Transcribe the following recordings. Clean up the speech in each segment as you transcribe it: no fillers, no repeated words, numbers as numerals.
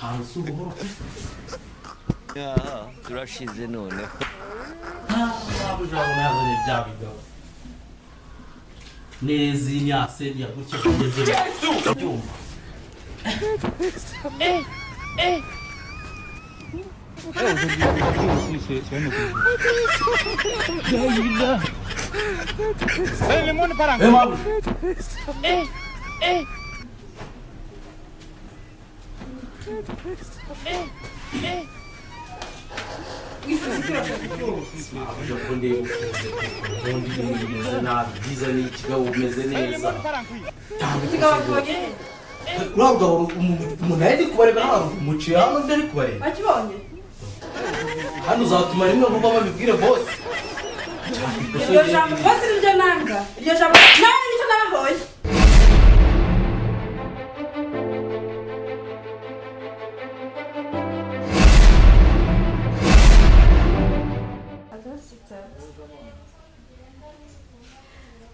hanze ubuhoro ya turashize none ntabwo uzabona yazanye bya bigabo neza inyase yagutse kugeze byumva umuntu ari kubareba hano umuciye hano ndari kubareba akibonye hano uzatuma rimwe vuba babibwire bose iryo jambo bose niryo nanga iryo jambo nawe nicyo nabahoye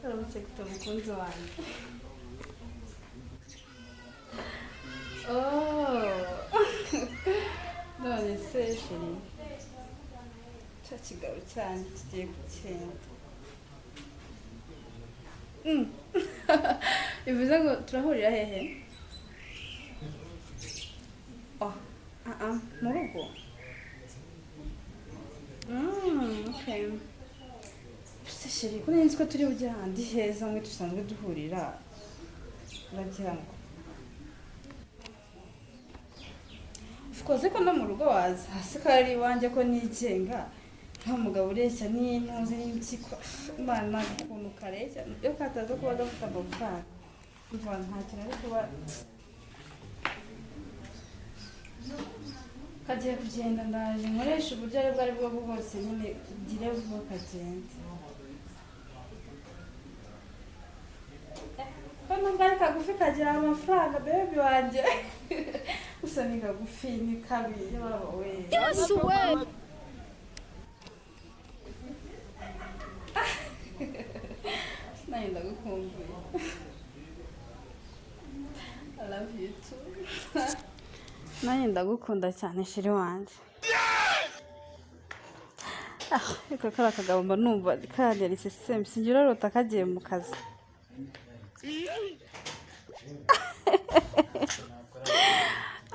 aramutse gito mukunzi wanjye none se sheri cya kigabo cyane kigiye gukenda bivuze ngo turahurira hehe mu rugo okay se sheri ko nzi ko turi bujya ahandi heza mwe dusanzwe duhurira uragira ngo ukoze ko no mu rugo waza hasi kari iwanjye ko nigenga nta mugabo ureshya n'intuzi n'impyiko imana ukuntu kareshya iyo kataza kuba gafite amafaranga mva nta kintu ari kuba kagiye kugenda ndaje nkoresha uburyo ari bwo ari bwo bwose nyine ugire vuba kagenda ko nubwo ari kagufi kagira amafaranga bebi wanjye gusa ni kagufi ni kabi yaba we Yes way. nayo ndagukumbuye I love you too nayo ndagukunda cyane shiri wanjye ariko kari akagabo mba numva kajya riseseme singira rota kagiye mu kazi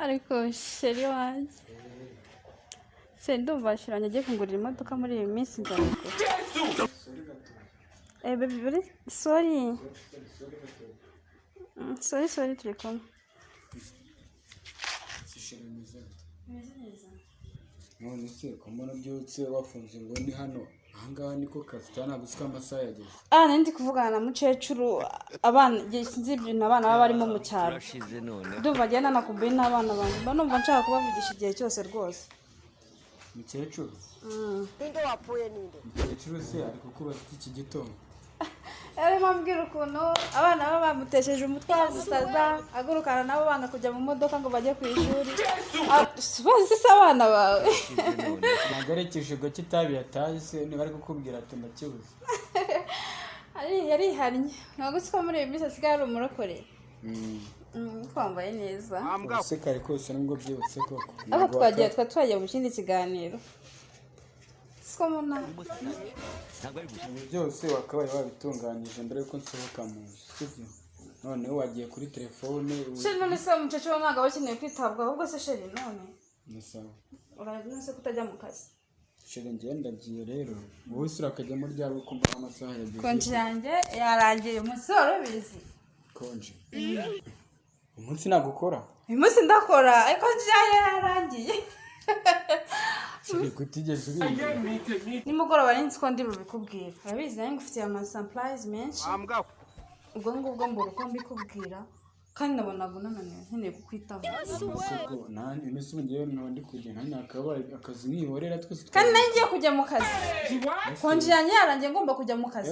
ariko sheri wanjye sheri ndumva shiranye agiye kungurira imodoka muri iyi minsi nzabikora baby buri sorry turi kumwe none se kumona byutse wafunze ngo ni hano ahangaha niko kazi cyane gusika amasaha yageze nandi kuvugana na mukecuru abana sinzi ibintu abana baba barimo mu cyaro ndumva agenda nakumbuye n'abana banjye mba numva nshaka kubavugisha igihe cyose rwose mukecuru Ninde wapfuye ninde? mukecuru se ari kukubaza iki gitondo mambwira ukuntu abana baba bamutesheje umutwe gusaza agurukana nabo banga kujya mu modoka ngo bajye ku ishuri bazi se abana bawe ntabwo ari ikijigo cy'itabi yataye se niba ari kukubwira ati ndakibuze yarihannye ntabwo uzi ko muri iyi minsi asigaye ari umurokore twambaye neza ese kare kose nubwo byibutse koko aho twagiye mu kindi kiganiro siko muna byose wakabaye wabitunganije mbere yuko nsohoka mu nzu sibyo noneho wagiye kuri telefone sheri none se umukecuru ntabwo aba akeneye kwitabwaho ahubwo se sheri none ni sawa urazi se kutajya mu kazi sheri njye ndagiye rero wowe se urakajya muri ryari ukumva amasaha yageze konji yanjye yarangiye umunsi wari ubizi konji umunsi ntabwo ukora uyu munsi ndakora ariko konji yanjye yarangiye sheri kutigeze ubimenya nimugoroba nzi ko ndi bubikubwira urabizi nanjye ngufitiye amasampurayizi menshi ubwo ngubwo mbura uko mbikubwira kandi nabonaga unananiwe nkeneye kukwitaho nanjye mbese ubu ngewe ntabwo ndi kugenda nanjye akabaye akazi mwihorera twese kandi nanjye ngiye kujya mu kazi konji yanjye yarangiye ngomba kujya mu kazi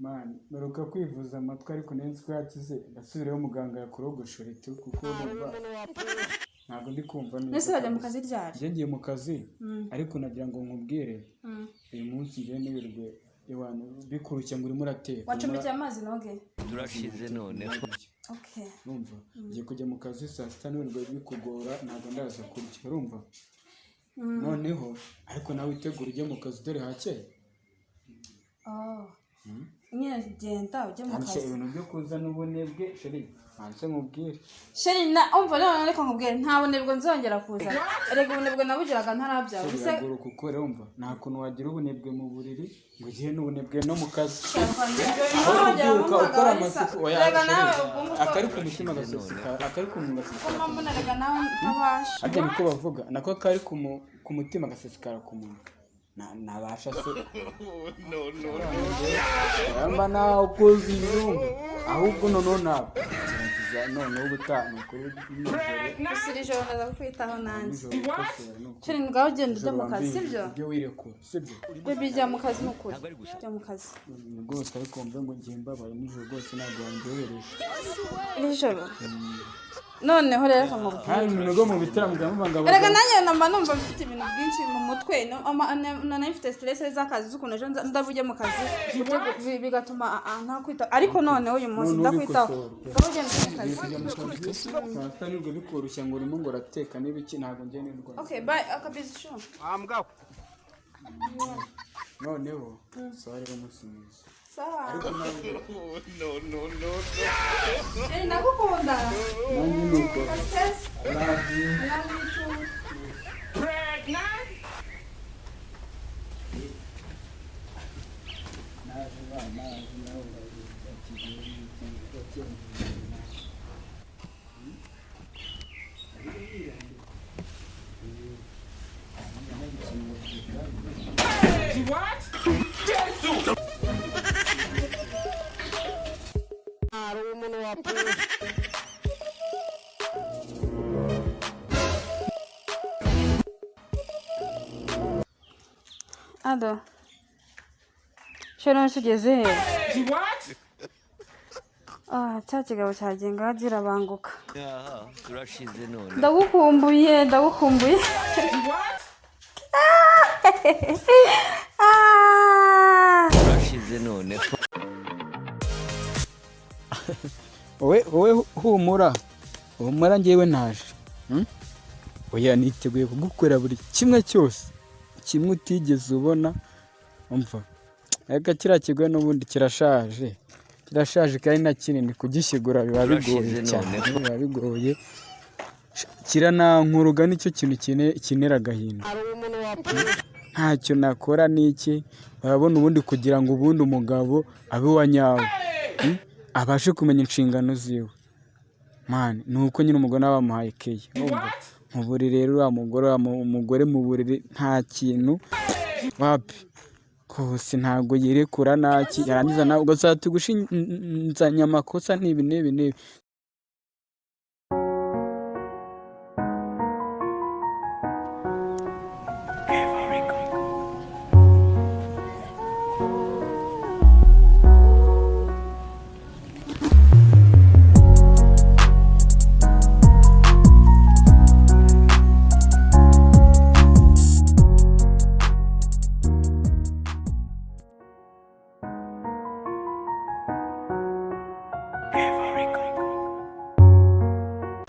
mani baruka kwivuza amatwi ariko neza ko yakize ndasubireho muganga yakurogoshora iti kuko ntabwo ndi kumva neza mbese wajya mu kazi ryari njye ngiye mu kazi ariko nagira ngo nkubwire uyu munsi ngiye nirirwe bikurushya ngo urimo urateka wacumikiye amazi noge turashize none Okay. Urumva ngiye kujya mu kazi saa sita n'ibintu bikugora ntabwo ndaza kurya urumva noneho ariko nawe witegura ujye mu kazi dore hakeye nyine genda ujye mu kazi ibintu byo kuzana ubunebwe sheri hanse nkubwire sheri umva none reka nkubwire nta bunebwe nzongera kuza erega ubunebwe nabugiraga ntarabyara gusa kuko urumva nta kuntu wagira ubunebwe mu buriri ngo ugiye n'ubunebwe no mu kazi ukora amasuku akari ku mutima agaseseka akari ku munwa erega nawe ntabasha ariko niko bavuga nako kari ku mutima agasesekara ku munwa nabasha se yamba nawe ukoze ibirungo ahubwo noneho nawe noneho ubutaha ni ukuri gusa iri joro ndaza kukwitaho nanjye sheri ngaho ugenda ujya mu kazi sibyo ibyo wirekura sibyo bebe jya mu kazi n'ukuri jya mu kazi rwose ariko mve ngo ngiye mbabaye nijoro rwose ntabwo wandyohereje iri joro noneho rero reka nkubwire hari ibintu bwo mu bitaramo bya muvanga erega nanjye namba numva mfite ibintu byinshi mu mutwe nari mfite stress z'akazi z'ukuntu ejo ndabujye mu kazi bigatuma ntakwita ariko noneho uyu munsi ndakwitaho ndabugenda mu kazi saa nibwo bikoroshya ngo urimo ngo urateka n'ibiki ntabwo njye n'indwara okay bye akabizi sho Mugabo noneho sawa rero umunsi mwiza sawa ariko nawe no ndagukunda nanjye nuko love you too Ado. Shora tugeze he? Cya kigabo cyagenga zirabanguka. Turashize none. Ndagukumbuye. Turashize none. wowe humura ngewe naje oya niteguye kugukorera buri kimwe cyose kimwe utigeze ubona umva ariko kiriya kigo n'ubundi kirashaje kandi na kinini kugishyigura biba bigoye cyane biba bigoye kiranankuruga nicyo kintu kinera agahinda ntacyo nakora n'iki barabona ubundi kugira ngo ubundi umugabo abe wa nyawe abashe kumenya inshingano ziwe mani nuko nyine umugore aba bamuhaye keye mu buriri rero umugore mu buriri nta kintu wapi kose ntabwo yirekura naki yarangiza nawe ugasaba tugushinzanya amakosa n'ibi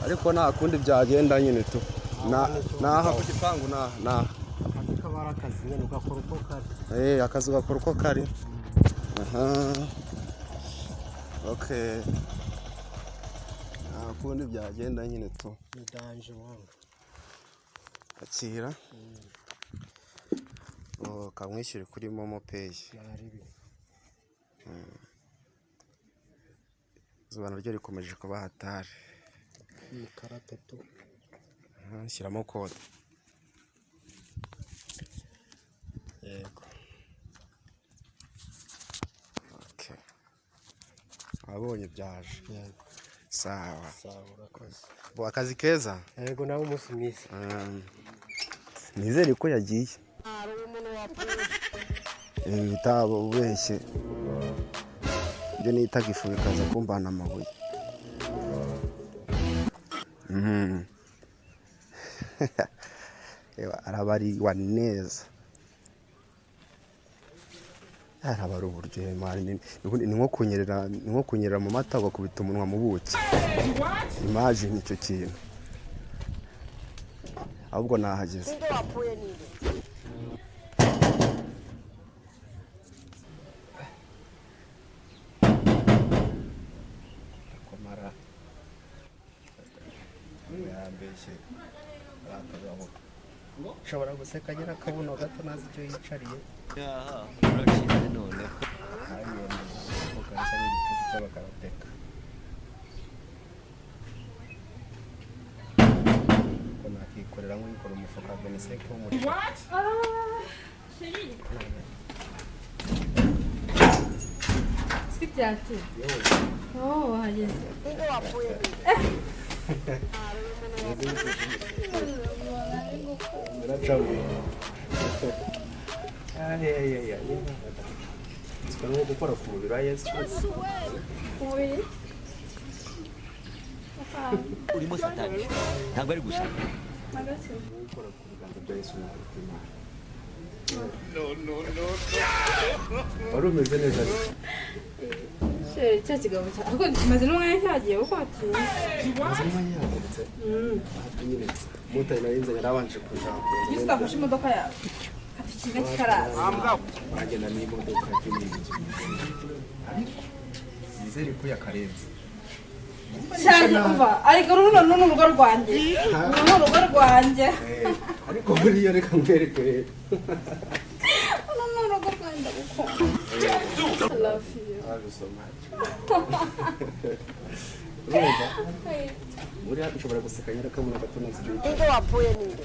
ariko nta kundi byagenda nyine tu naha ku gipangu naha akazi kabara akazi nyine ugakora uko kari akazi ugakora uko kari okay nta kundi byagenda nyine tu ndanje wangu akira kamwishyure kuri momo pay zuba naryo rikomeje kuba hatari karate tu shyiramo kode yego okay abonye byaje yego sawa urakoze akazi keza yego nawe umunsi mwiza nizere ko yagiye bitabo ubeshye ibyo nitaga ifu bikaza kumbana amabuye arabariwa neza Araba ari uburyohe mani ni nko kunyerera mu mata ugakubita umunwa mu buki. Imagine icyo kintu. Ahubwo nahageze. Ninde wapfuye ninde? Komara. Yambeshye. Arakagabo. Ushobora guseka agira akabuno gato nazi icyo yicariye. Aha, urashize none. Ukanisa n'igitutu cy'abakarateka. Ko nakikorera nk'uyikora umufuka wa beniseke w'umuriro. Sipyati. Oh, Ahageze. Ninde wapfuye ninde? Sikora gukora ku mubiri wa Yesu. Umubiri? urimo satani ntabwo ari gusa Magase. Gukora ku biganza bya Yesu no ku Imana. Wari umeze neza. Cya kigabo cya ahubwo kimaze n'umwanya cyagiye uko watinze. Mazima yahagurutse. Nyine motari Yayizanye yarabanje kuza. Iyo utafashe imodoka yawe ati kimwe kikaraza. Bagenda n'imodoka y'ibindi. Nizere ko yakarenze. Cyane umva ariko runo n'urugo rwanjye. Runo n'urugo rwanjye. Ariko buriya reka nkwereke. Runo n'urugo rwanjye gukunda. I love you. I love you so much. Buriya ushobora guseka nyirakamuna gato nazi icyo yicariye. Ninde wapfuye ninde?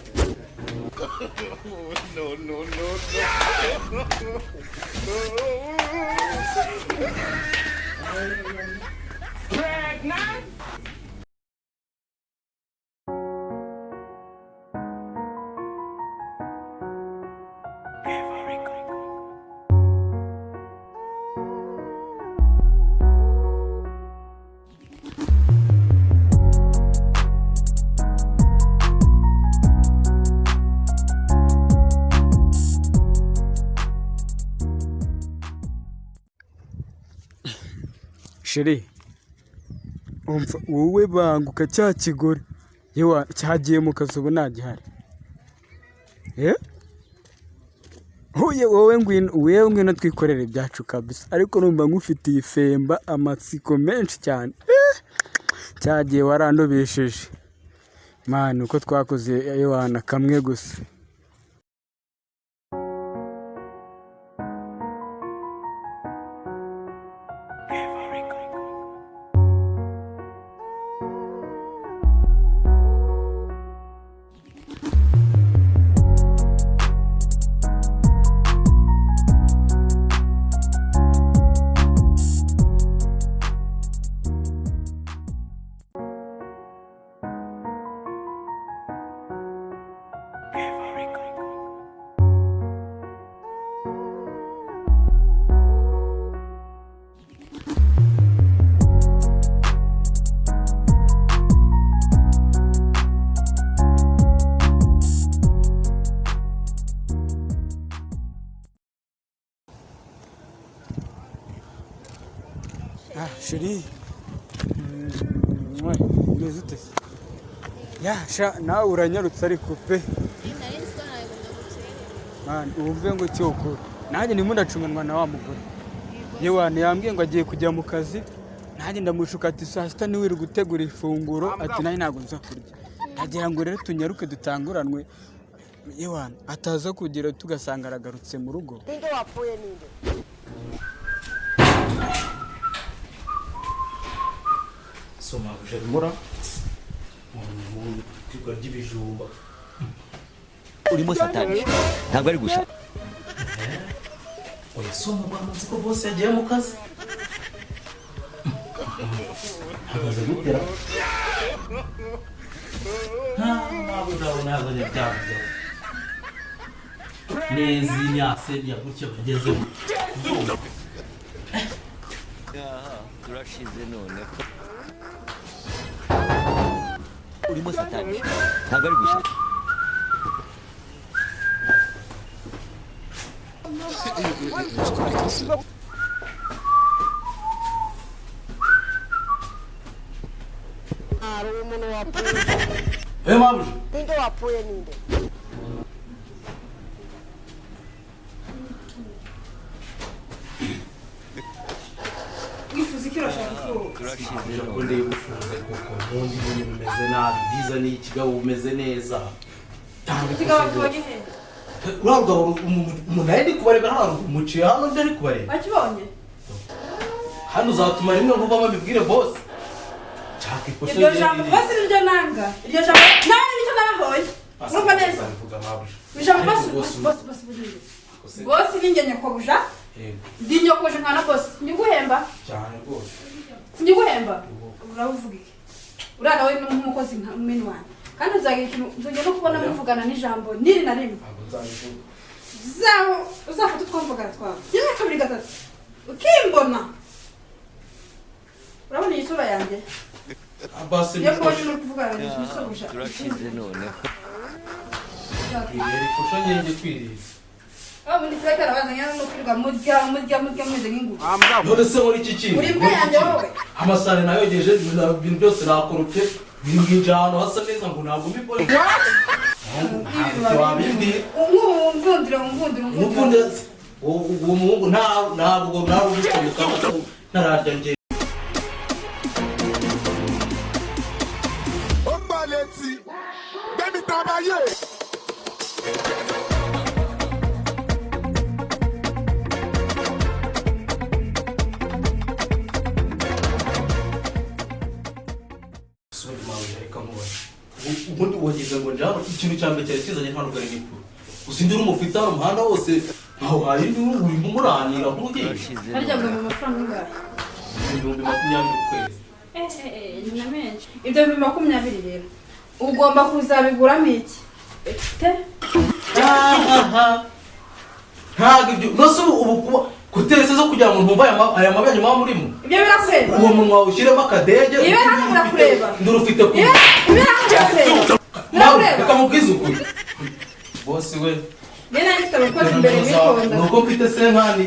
Sheri umva wowe banguka cya kigore yewe cyagiye mu kazi ubu ntagihari wowe ngwino twikorere ibyacu kabisa ariko numva nkufitiye ifemba amatsiko menshi cyane cyagiye warandobesheje mani uko twakoze yewana kamwe gusa. Sheri meze ute sha nawe uranyarutse ariko pe wumve ngo cyokora nanjye ndimo ndacunganwa na wa mugore yewe yambwiye ngo agiye kujya mu kazi nanjye ndamushuka ati saa sita niwe uri gutegura ifunguro ati nanjye ntabwo nza kurya ndagira ngo rero tunyaruke dutanguranwe yewe ataza kugira tugasanga aragarutse mu rugo. Ninde wapfuye ninde? Soma kujerumura mu tigo ry'ibijumba urimo satani ntabwo ari gusa oya soma bamaze ko bose yagiye mu kazi hagaze gutera ntabwo ntabwo byabyo neza imyase yagutse bagezemo turashize none urimo satani ntabwo ari gusa Hari umuntu wapfuye. mabuja Ninde wapfuye ninde? wifuza iki urashaka ko turashize ko ndeba ufunze kuko ubundi ibintu bimeze nabi byiza ni ikigabo bumeze neza kigabo tubonye he urabwo umuntu ari kubareba hano umuciye hano ndi ari kubareba wakibonye hano uzatuma rimwe nkuvamo bibwire boss cyaka iposho iryo jambo bose niryo nanga iryo jambo nawe nicyo nabahoye urumva neza bivuga mabuja ijambo bose ni njye nyokobuja ndi nyokobuja nkana bose ndiguhemba cyane rwose ndiguhemba uravuga iki uriya we n'umukozi nka mwene wanjye kandi uzagira ikintu nzongera no kubona muvugana n'ijambo niri na rimwe uzafata utwamvugana twawe rimwe kabiri gatatu ukimbona urabona iyi sura yanjye basi iyo mbonye uri kuvugana n'isubuja turashize none iposho nyenge kwirira ubundi turekera bazanye no kwirirwa murya meze nk'ingurube none se muri iki kintu uri imbwa yanjye wowe amasahani nayogeje ibintu byose nakorupye bimbwinjira ahantu hasa neza ngo ntabwo mbibone wabimbwiye umuvundira uwo muhungu ntabwo ubikomoka ntararya njye ubundi wagize ngo njya ikintu cya mbere cyari kizanye nta rugari n'ikuru gusa indi urumufite hano umuhanda wose ntaho hari indi urimo umuranira nk'ugiye harya ngo mu mafaranga angahe 20,000 ku kwezi ni na menshi ibyo 20,000 rero ugomba kuzabiguramo iki ntabwo ibyo nose ubu kuba kuteretse zo kugira ngo ntumva aya mabyanyu muba murimo ibyo birakureba uwo munwa ushyiremo akadege ibe hano birakureba nduru ufite kuri ibe hano birakureba reka mubwize ukuri bose we njye nari mfite abakozi imbere bitonda nuko mfite senkani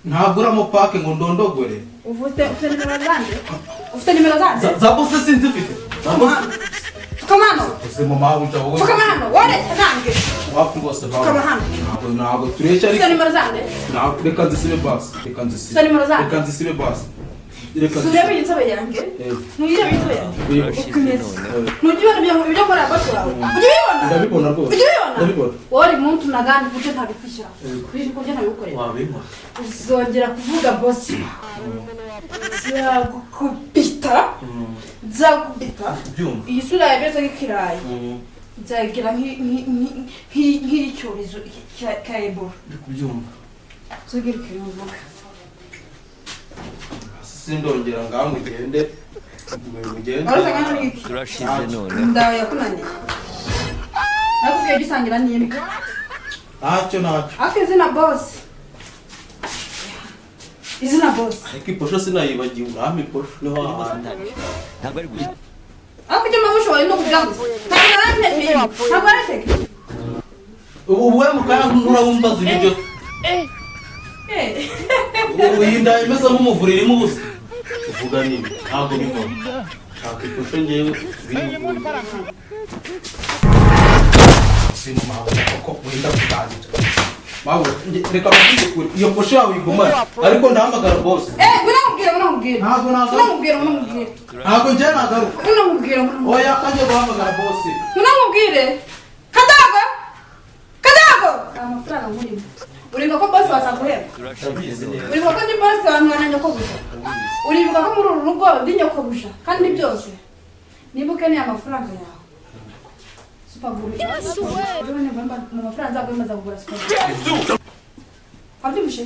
ntaguramo pake ngo ndondogore ufite nimero zande ufite nimero zande za bose sinzi mfite fukamano ese mama wuta wowe fukamano wore nange wapi bose fukamano ntabwo tureshya ufite nimero zande reka nzisibe basi reka nzisibe ufite nimero zande reka nzisibe basi reka surebe inzobe yanjye ntuyirebe inzobe yanjye ukomeze ntujye ibyo nkora bose wawe ujye ubibona ndabibona rwose ujye ubibona ndabibona wari muntu nagandi kuburyo ntabikwishyura kuburyo ntabigukorera wabimpa uzongera kuvuga bosi nzagukubita nzagukubita iyi sura yameze nk'ikirayi nzagira nk'icyorezo cya ebola ndi kubyumva tugira ikintu uvuga sindongera ngaho mugende turashize none ndawe yakunaniye nakubwiye gisangira n'imbwa ntacyo ariko izina bosi izina bosi ariko iposho sinayibagiwe urahama iposho niho ahantu ntabwo ari gusa ariko icyo mpamvu ushoboye no kugira gusa ntabwo aratege ntabwo aratege ubu we mukaya nturabumbaza ibyo iyi nda imeze nk'umuvuriro irimo ubusa uvuga nibi ntabwo bivamo shaka iposho ngewe bimuguye simu mawe koko wenda kuganira mawe reka mubwire kure iyo posho yawe igumane ariko ndahamagara bose ntabwo njye nagaruka oya kajya guhamagara bose amafaranga nkurimo uribuka ko bose bazaguhemba uribuka ko ndi bose bamwana nyokobuja uribuka ko muri uru rugo ndi nyokobuja kandi byose nibuke ni amafaranga yawe supaguru mu mafaranga nzaguhemba azakugura supaguru wabyumvishe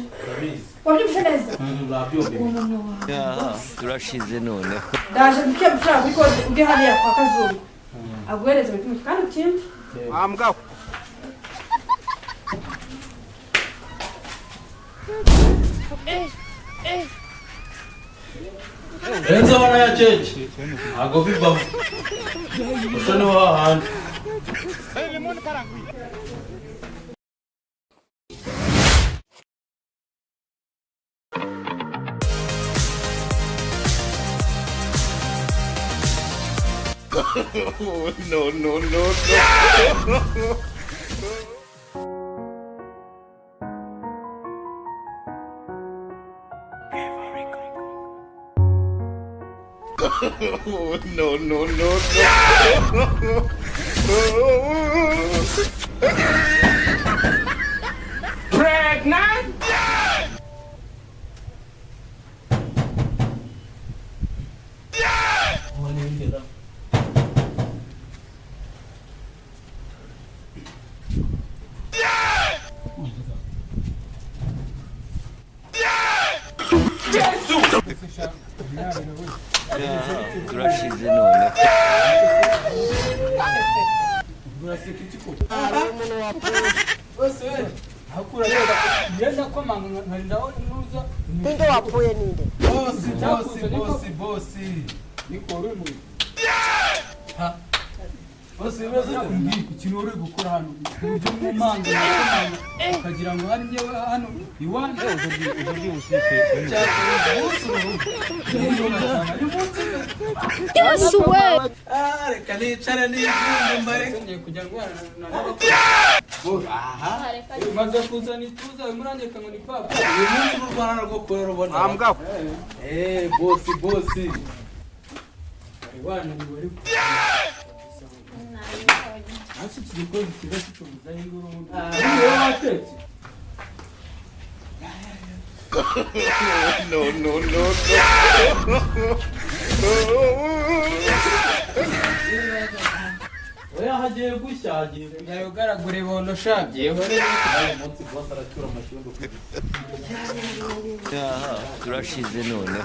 wabyumvishe neza turashize none ndaje gukiye amafaranga kuko ujye hariya kwa kazungu aguhereza ibipimo kandi utinde Enza wana ya chechi ntabwo bivamo gusa niho hahandi No, no, no, no. No, no, no, no. Pregnant? turashize none hari umuntu wapfuye ninde wapfuye ninde bose bibaza ikintu uri gukora hano uburyo mwumanga ukagira ngo hari njyewe hano iwanjye uburyo usike reka nicara n'ijumba mbareke kujya ndwara maze kuzana ituza muranyeka ngo ni papa uyu munsi mu Rwanda rwo kurera ubona Umugabo bosi wana ni bari hasi kigikoze kigasi cyumuza y'inguru No, no, no, oya hagiye gushyagiye yayogaragure bono shagiye uyu munsi bosi aracyura amashyundo turashize none